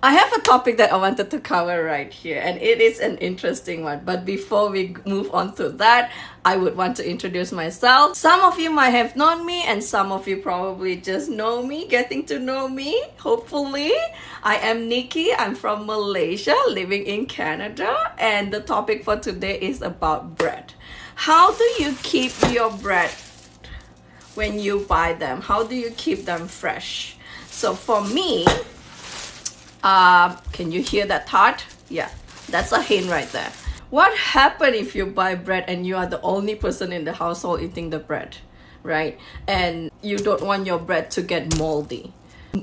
I have a topic that I wanted to cover right here, and it is an interesting one. But before we move on to that, I would want to introduce myself. Some of you might have known me, and some of you probably just know me, getting to know me, hopefully. I am Nikki. I'm from Malaysia, living in Canada, and the topic for today is about bread. How do you keep your bread when you buy them? How do you keep them fresh? So for me, can you hear that thought? Yeah, that's a hint right there. What happens if you buy bread and you are the only person in the household eating the bread, right? And you don't want your bread to get moldy.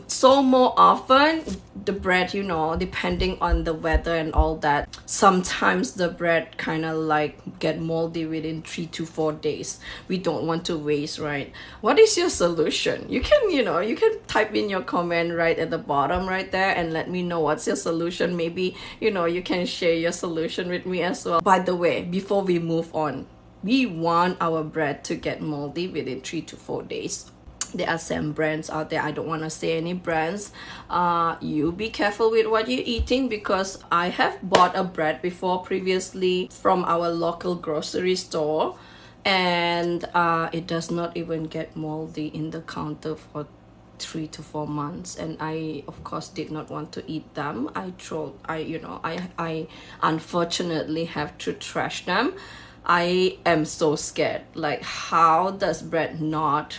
So more often, the bread, depending on the weather and all that, sometimes the bread kind of like get moldy within 3 to 4 days. We don't want to waste, right? What is your solution? You can type in your comment right at the bottom right there and let me know what's your solution. Maybe, you can share your solution with me as well. By the way, before we move on, we want our bread to get moldy within 3 to 4 days. There are some brands out there. I don't want to say any brands. You be careful with what you're eating, because I have bought a bread before previously from our local grocery store, and it does not even get moldy in the counter for 3 to 4 months, and I of course did not want to eat them. I unfortunately have to trash them. I am so scared, like, how does bread not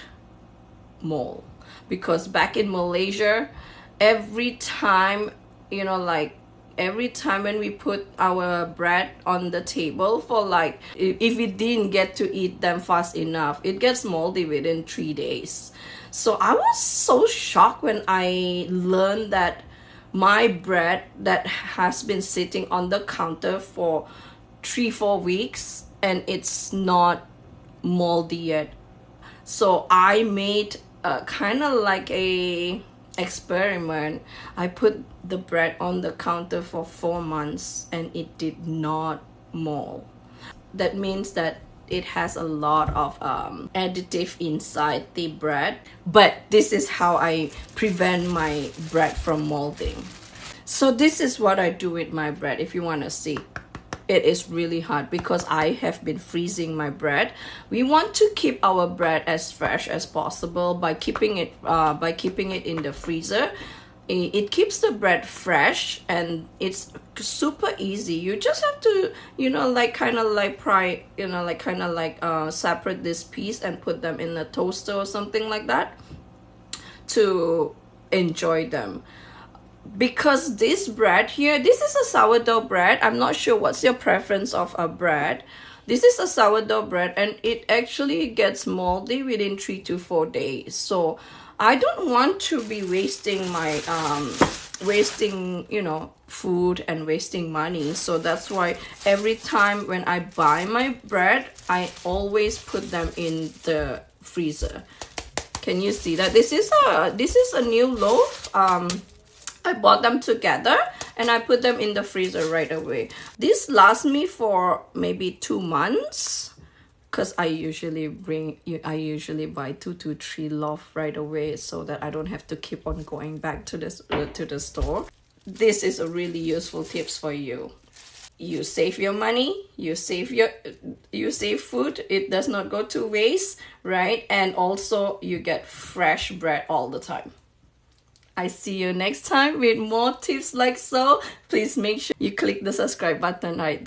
mold? Because back in Malaysia, every time when we put our bread on the table for, like, if we didn't get to eat them fast enough, it gets moldy within 3 days. So I was so shocked when I learned that my bread that has been sitting on the counter for 3-4 weeks and it's not moldy yet. So I made kind of like a experiment. I put the bread on the counter for 4 months and it did not mold. That means that it has a lot of additive inside the bread, but this is how I prevent my bread from molding. So this is what I do with my bread. If you want to see, it is really hard because I have been freezing my bread. We want to keep our bread as fresh as possible by keeping it in the freezer. It keeps the bread fresh and it's super easy. You just have to separate this piece and put them in a toaster or something like that to enjoy them. Because this bread here, this is a sourdough bread. I'm not sure what's your preference of a bread. This is a sourdough bread and it actually gets moldy within 3 to 4 days. So I don't want to be wasting my food and wasting money. So that's why every time when I buy my bread, I always put them in the freezer. Can you see that? This is a new loaf. I bought them together and I put them in the freezer right away. This lasts me for maybe 2 months because I usually buy 2 to 3 loaf right away so that I don't have to keep on going back to the store. This is a really useful tips for you. You save your money, you save food, it does not go to waste, right? And also you get fresh bread all the time. I see you next time with more tips like so. Please make sure you click the subscribe button right there.